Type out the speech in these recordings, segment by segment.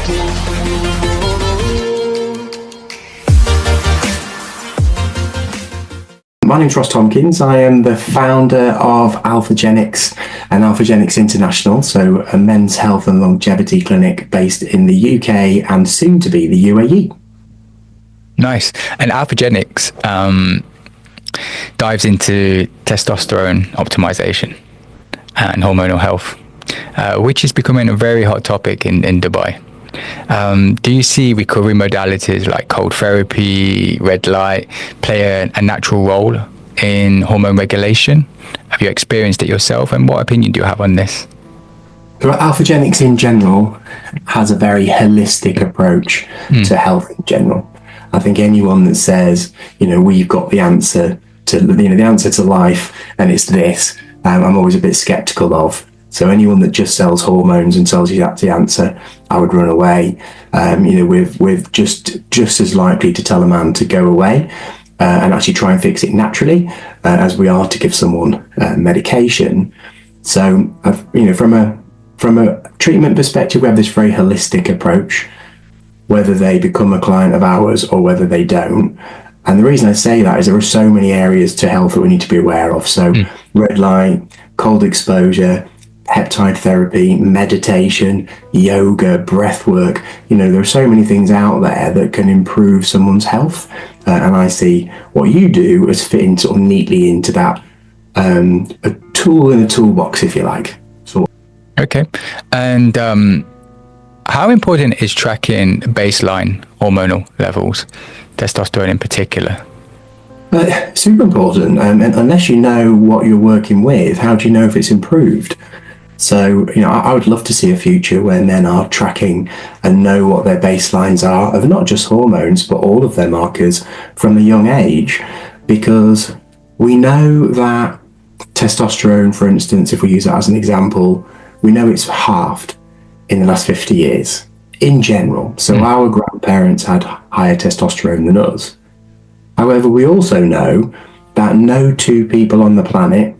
My name's Ross Tomkins. I am the founder of AlphaGenix and AlphaGenix International, so a men's health and longevity clinic based in the UK and soon to be the UAE. Nice. And AlphaGenix dives into testosterone optimization and hormonal health, which is becoming a very hot topic in Dubai. Do you see recovery modalities like cold therapy, red light play a natural role in hormone regulation? Have you experienced it yourself, and what opinion do you have on this? AlphaGenix in general has a very holistic approach to health in general. I think anyone that says, we've got the answer to, the answer to life and it's this, I'm always a bit skeptical of. So anyone that just sells hormones and tells you that's the answer, I would run away. We're just as likely to tell a man to go away and actually try and fix it naturally as we are to give someone medication. So, from a treatment perspective, we have this very holistic approach, whether they become a client of ours or whether they don't. And the reason I say that is there are so many areas to health that we need to be aware of. So red light, cold exposure, peptide therapy, meditation, yoga, breath work. There are so many things out there that can improve someone's health. And I see what you do as fitting sort of neatly into that, a tool in a toolbox, if you like. Okay. And how important is tracking baseline hormonal levels, testosterone in particular? Super important. And unless you know what you're working with, how do you know if it's improved? So, I would love to see a future where men are tracking and know what their baselines are of not just hormones, but all of their markers from a young age, because we know that testosterone, for instance, if we use that as an example, we know it's halved in the last 50 years in general. So our grandparents had higher testosterone than us. However, we also know that no two people on the planet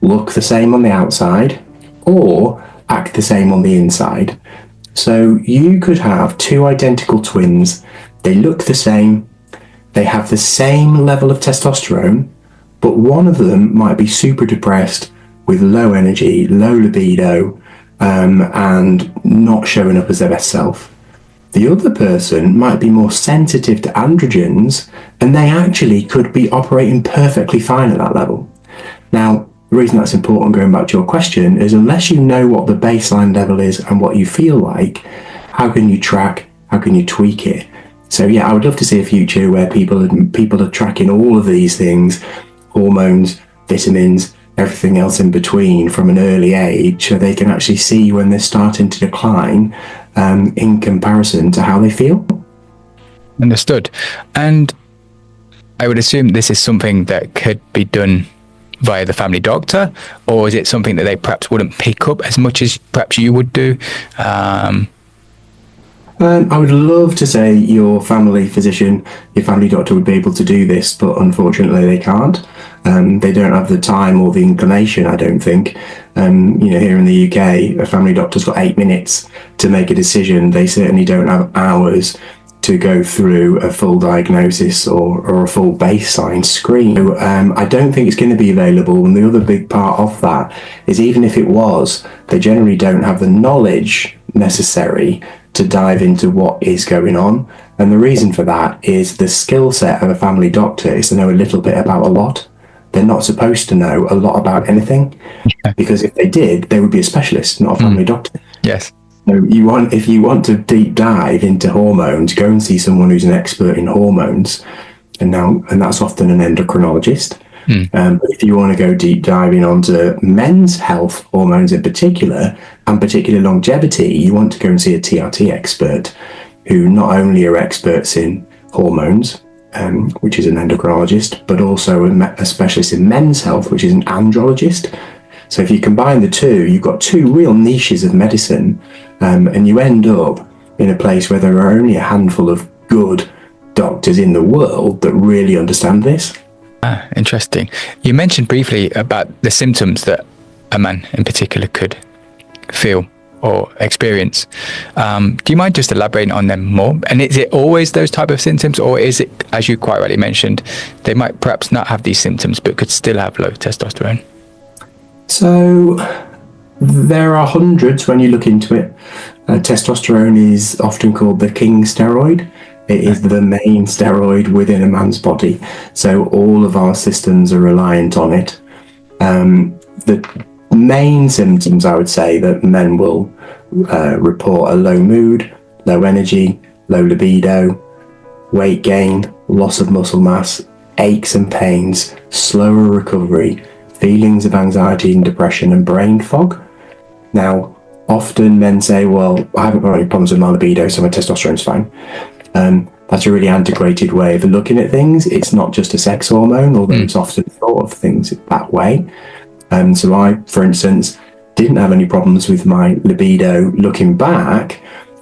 look the same on the outside or act the same on the inside. So you could have two identical twins, they look the same, they have the same level of testosterone, but one of them might be super depressed with low energy, low libido, and not showing up as their best self. The other person might be more sensitive to androgens, and they actually could be operating perfectly fine at that level. Now, the reason that's important, going back to your question, is unless you know what the baseline level is and what you feel like, how can you track, how can you tweak it? So yeah, I would love to see a future where people are tracking all of these things, hormones, vitamins, everything else in between from an early age, so they can actually see when they're starting to decline in comparison to how they feel. Understood. And I would assume this is something that could be done via the family doctor, or is it something that they perhaps wouldn't pick up as much as perhaps you would do? I would love to say your family physician, your family doctor would be able to do this, but unfortunately they can't. They don't have the time or the inclination, I don't think. Here in the UK, a family doctor's got 8 minutes to make a decision. They certainly don't have hours to go through a full diagnosis or a full baseline screen. So, I don't think it's going to be available. And the other big part of that is, even if it was, they generally don't have the knowledge necessary to dive into what is going on. And the reason for that is the skill set of a family doctor is to know a little bit about a lot. They're not supposed to know a lot about anything, because if they did, they would be a specialist, not a family doctor. Yes. So if you want to deep dive into hormones, go and see someone who's an expert in hormones, and that's often an endocrinologist. But if you want to go deep diving onto men's health, hormones in particular, and particular longevity, you want to go and see a TRT expert, who not only are experts in hormones, which is an endocrinologist, but also a specialist in men's health, which is an andrologist. So if you combine the two, you've got two real niches of medicine, and you end up in a place where there are only a handful of good doctors in the world that really understand this. Interesting. You mentioned briefly about the symptoms that a man in particular could feel or experience. Do you mind just elaborating on them more? And is it always those type of symptoms, or is it, as you quite rightly mentioned, they might perhaps not have these symptoms but could still have low testosterone? So there are hundreds when you look into it. Testosterone is often called the king steroid. It is the main steroid within a man's body. So all of our systems are reliant on it. The main symptoms, I would say, that men will report are low mood, low energy, low libido, weight gain, loss of muscle mass, aches and pains, slower recovery, feelings of anxiety and depression, and brain fog. Now, often men say, well, I haven't got any problems with my libido, so my testosterone's fine. That's a really antiquated way of looking at things. It's not just a sex hormone, although it's often thought of things that way. So I, for instance, didn't have any problems with my libido looking back,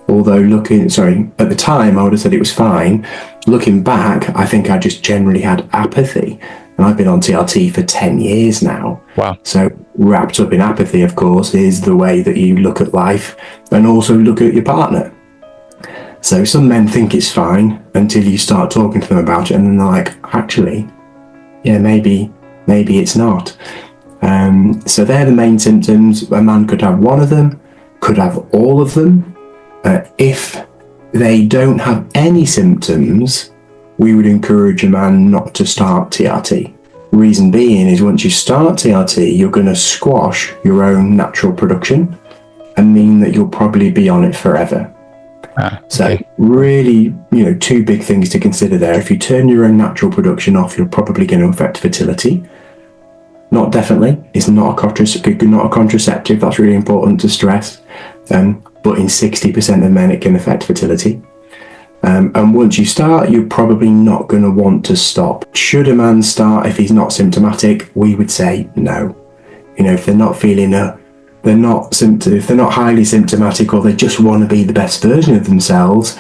although at the time I would have said it was fine. Looking back, I think I just generally had apathy. And I've been on TRT for 10 years now. Wow. So wrapped up in apathy, of course, is the way that you look at life and also look at your partner. So some men think it's fine until you start talking to them about it, and then they're like, actually, yeah, maybe it's not. So they're the main symptoms. A man could have one of them, could have all of them. If they don't have any symptoms, we would encourage a man not to start TRT. Reason being is once you start TRT, you're going to squash your own natural production and mean that you'll probably be on it forever. So really, two big things to consider there. If you turn your own natural production off, you're probably going to affect fertility. Not definitely. It's not a contraceptive. That's really important to stress. But in 60% of men, it can affect fertility. And once you start, you're probably not going to want to stop. Should a man start if he's not symptomatic? We would say no. If they're not feeling if they're not highly symptomatic, or they just want to be the best version of themselves,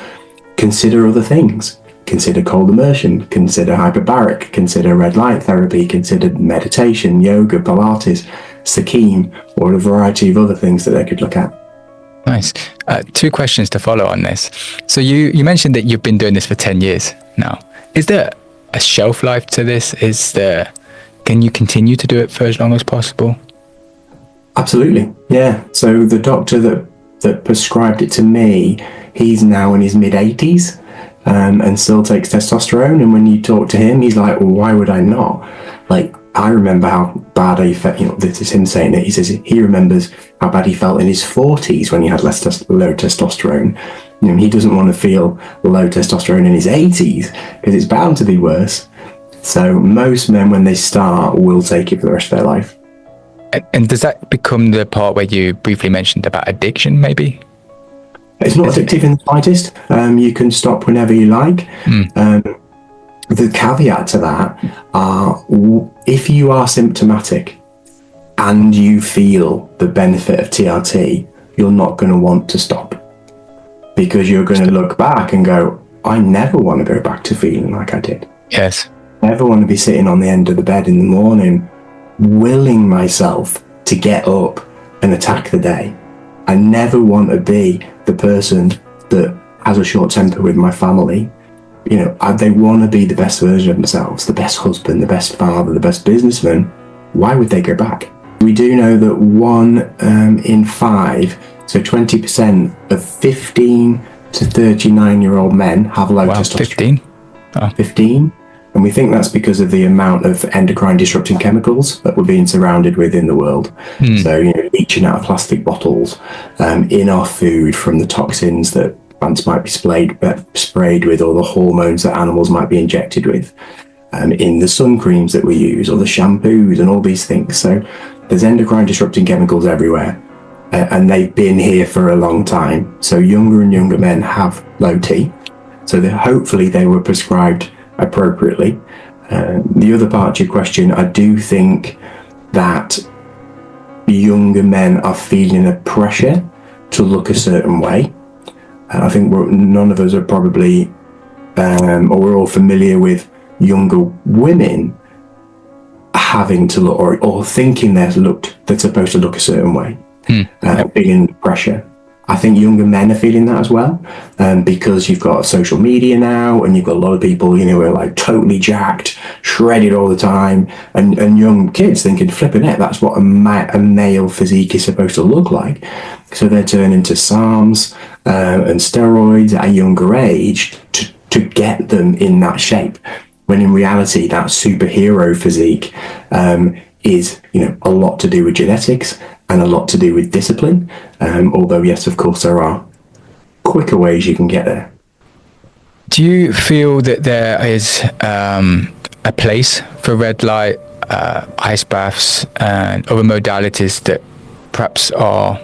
consider other things. Consider cold immersion, consider hyperbaric, consider red light therapy, consider meditation, yoga, Pilates, Sakine, or a variety of other things that they could look at. Nice. Two questions to follow on this. So you mentioned that you've been doing this for 10 years now. Is there a shelf life to this? Can you continue to do it for as long as possible? Absolutely, yeah. So the doctor that prescribed it to me, he's now in his mid-80s and still takes testosterone. And when you talk to him, he's like, well, why would I not? Like, I remember how bad I felt, this is him saying it. He says he remembers how bad he felt in his 40s when he had low testosterone. He doesn't want to feel low testosterone in his 80s because it's bound to be worse. So most men, when they start, will take it for the rest of their life. And does that become the part where you briefly mentioned about addiction, maybe? It's not addictive in the slightest. You can stop whenever you like. The caveat to that are, if you are symptomatic and you feel the benefit of TRT, you're not going to want to stop, because you're going to look back and go, I never want to go back to feeling like I did. Yes. I never want to be sitting on the end of the bed in the morning willing myself to get up and attack the day. I never want to be the person that has a short temper with my family. They want to be the best version of themselves, the best husband, the best father, the best businessman. Why would they go back? We do know that 1 in 5, so 20% of 15 to 39-year-old men have low testosterone. 15? Oh. 15. And we think that's because of the amount of endocrine disrupting chemicals that we're being surrounded with in the world. So, leaching out of plastic bottles, in our food from the toxins that plants might be sprayed with, or the hormones that animals might be injected with, in the sun creams that we use, or the shampoos and all these things. So there's endocrine disrupting chemicals everywhere, and they've been here for a long time. So younger and younger men have low T. So hopefully they were prescribed appropriately. The other part to your question, I do think that younger men are feeling a pressure to look a certain way. I think none of us are probably, or we're all familiar with younger women having to look, or thinking they're supposed to look a certain way, feeling pressure. I think younger men are feeling that as well, because you've got social media now, and you've got a lot of people, you know, who are like totally jacked, shredded all the time, and young kids thinking, flipping it, that's what a male physique is supposed to look like. So they're turning to SARMs and steroids at a younger age to get them in that shape, when in reality that superhero physique is, you know, a lot to do with genetics and a lot to do with discipline. Although, yes, of course, there are quicker ways you can get there. Do you feel that there is a place for red light, ice baths, and other modalities that perhaps are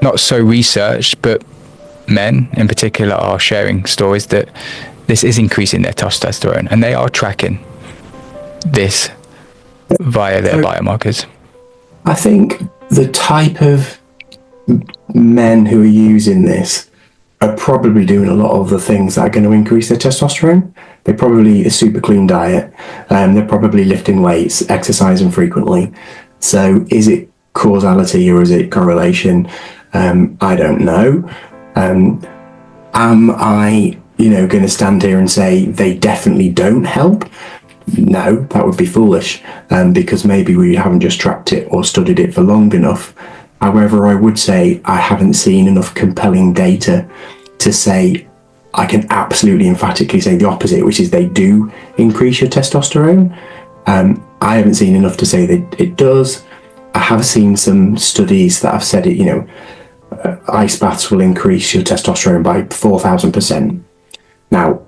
not so researched, but men in particular are sharing stories that this is increasing their testosterone, and they are tracking this via their biomarkers? I think the type of men who are using this are probably doing a lot of the things that are going to increase their testosterone. They probably eat a super clean diet, they're probably lifting weights, exercising frequently. So is it causality or is it correlation? I don't know. Am I, you know, going to stand here and say they definitely don't help? No, that would be foolish, because maybe we haven't just tracked it or studied it for long enough. However, I would say I haven't seen enough compelling data to say I can absolutely emphatically say the opposite, which is they do increase your testosterone. I haven't seen enough to say that it does. I have seen some studies that have said it, you know, ice baths will increase your testosterone by 4,000%. Now,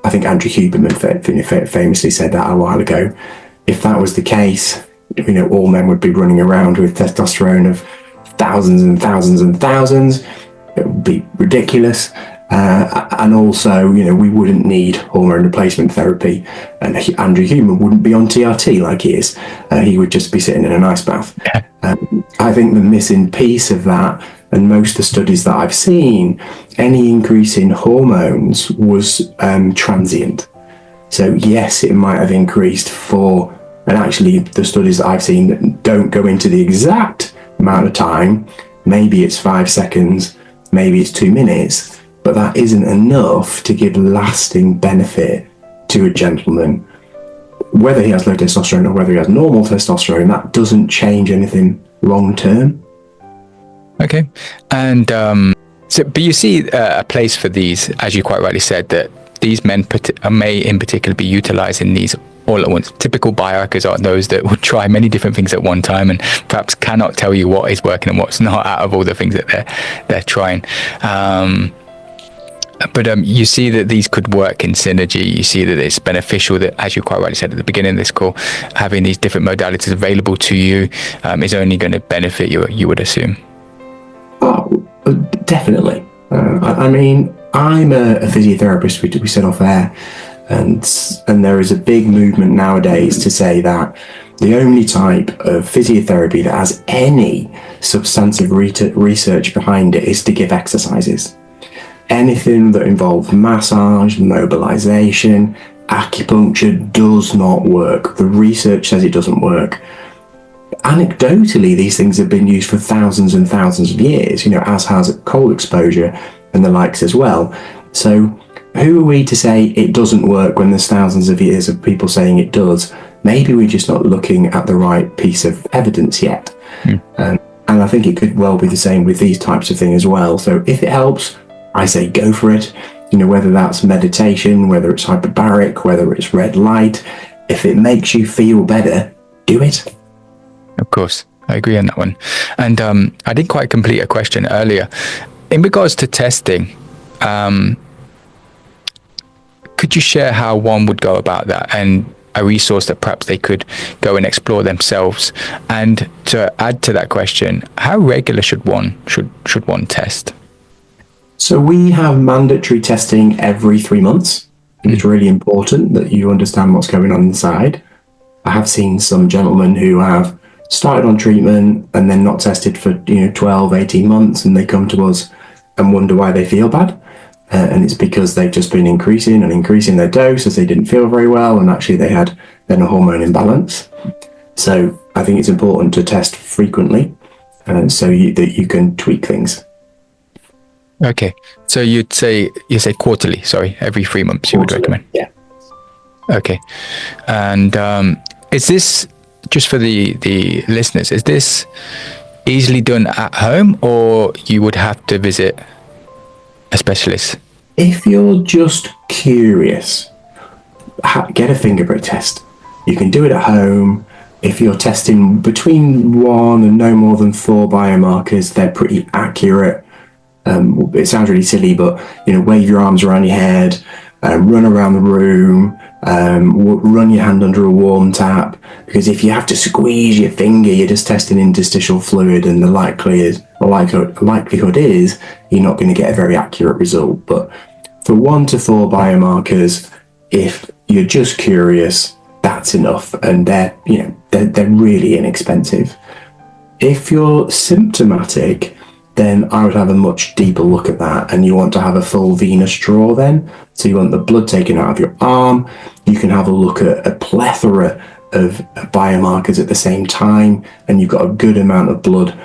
I think Andrew Huberman famously said that a while ago. If that was the case, you know, all men would be running around with testosterone of thousands and thousands and thousands. It would be ridiculous. And also, you know, we wouldn't need hormone replacement therapy, and Andrew Huberman wouldn't be on TRT like he is. He would just be sitting in an ice bath. I think the missing piece of that, and most of the studies that I've seen, any increase in hormones was transient. So yes, it might have increased for, and actually the studies that I've seen don't go into the exact amount of time. Maybe it's 5 seconds, maybe it's 2 minutes, but that isn't enough to give lasting benefit to a gentleman. Whether he has low testosterone or whether he has normal testosterone, that doesn't change anything long term. Okay. And so, but you see a place for these, as you quite rightly said, that these men may in particular be utilizing these all at once. Typical biohackers are those that will try many different things at one time and perhaps cannot tell you what is working and what's not out of all the things that they're trying. But you see that these could work in synergy. You see that it's beneficial that, as you quite rightly said at the beginning of this call, having these different modalities available to you is only going to benefit you, you would assume. Oh, definitely. I mean, I'm a physiotherapist, we said off air, and there is a big movement nowadays to say that the only type of physiotherapy that has any substantive research behind it is to give exercises. Anything that involves massage, mobilization, acupuncture does not work. The research says it doesn't work. Anecdotally, these things have been used for thousands and thousands of years, you know, as has cold exposure and the likes as well. So who are we to say it doesn't work when there's thousands of years of people saying it does? Maybe we're just not looking at the right piece of evidence yet. And I think it could well be the same with these types of things as well. So if it helps, I say go for it. You know, whether that's meditation, whether it's hyperbaric, whether it's red light, if it makes you feel better, do it. Of course, I agree on that one. And I didn't quite complete a question earlier. In regards to testing, could you share how one would go about that and a resource that perhaps they could go and explore themselves? And to add to that question, how regular should one test? So we have mandatory testing every 3 months. It's really important that you understand what's going on inside. I have seen some gentlemen who have started on treatment and then not tested for 12, 18 months, and they come to us and wonder why they feel bad. And it's because they've just been increasing their dose as they didn't feel very well, and actually they had then a hormone imbalance. So I think it's important to test frequently so that you can tweak things. Okay. So you say quarterly, sorry, every 3 months you would recommend. Yeah. Okay. And is this, just for the listeners, is this easily done at home, or you would have to visit a specialist? If you're just curious, get a finger prick test. You can do it at home. If you're testing between 1 and no more than 4 biomarkers, they're pretty accurate. It sounds really silly, but wave your arms around your head, run around the room, run your hand under a warm tap, because if you have to squeeze your finger, you're just testing interstitial fluid, and the likelihood is you're not going to get a very accurate result. But for 1 to 4 biomarkers, if you're just curious, that's enough, and they're really inexpensive. If you're symptomatic, then I would have a much deeper look at that, and you want to have a full venous draw then. So you want the blood taken out of your arm. You can have a look at a plethora of biomarkers at the same time, and you've got a good amount of blood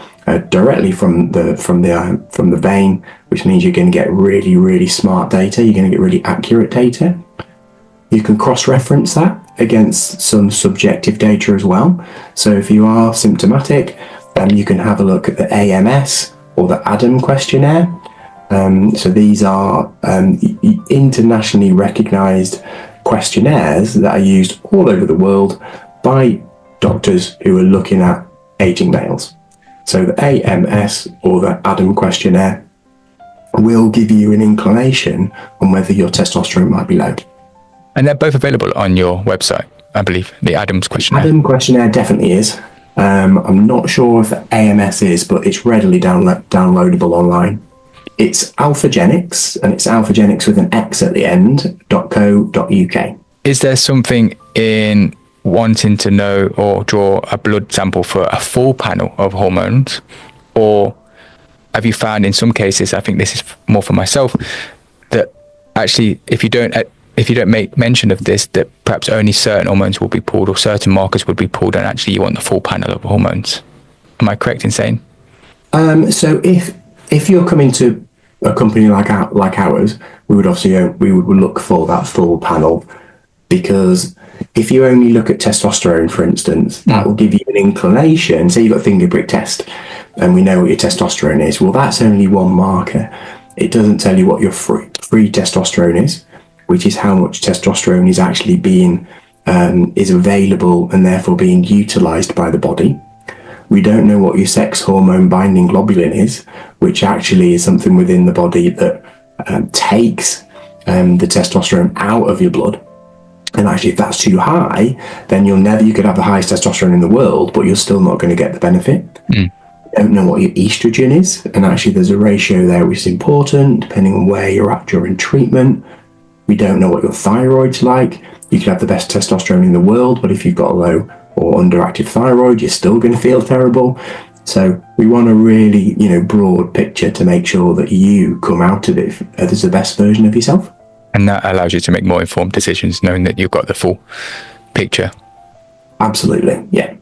directly from the vein, which means you're going to get really, really smart data. You're going to get really accurate data. You can cross-reference that against some subjective data as well. So if you are symptomatic, you can have a look at the AMS or the ADAM questionnaire. So these are internationally recognized questionnaires that are used all over the world by doctors who are looking at aging males. So the AMS or the ADAM questionnaire will give you an inclination on whether your testosterone might be low. And they're both available on your website, I believe, the ADAMS questionnaire. ADAM questionnaire definitely is. I'm not sure if the AMS is, but it's readily downloadable online. It's AlphaGenix, and it's AlphaGenix with an X at the end, .co.uk. Is there something in wanting to know or draw a blood sample for a full panel of hormones? Or have you found in some cases, I think this is more for myself, that actually if you don't make mention of this, that perhaps only certain hormones will be pulled or certain markers would be pulled, and actually you want the full panel of hormones? Am I correct in saying? So if you're coming to a company like ours, we would look for that full panel, because if you only look at testosterone, for instance, that will give you an inclination. Say you've got a finger prick test and we know what your testosterone is. Well, that's only one marker. It doesn't tell you what your free testosterone is, which is how much testosterone is actually is available and therefore being utilized by the body. We don't know what your sex hormone binding globulin is, which actually is something within the body that takes the testosterone out of your blood. And actually, if that's too high, then you could have the highest testosterone in the world, but you're still not going to get the benefit. You don't know what your estrogen is, and actually there's a ratio there which is important depending on where you're at during treatment. We don't know what your thyroid's like. You could have the best testosterone in the world, but if you've got a low or underactive thyroid, you're still going to feel terrible. So we want a really, broad picture to make sure that you come out of it as the best version of yourself. And that allows you to make more informed decisions, knowing that you've got the full picture. Absolutely, yeah.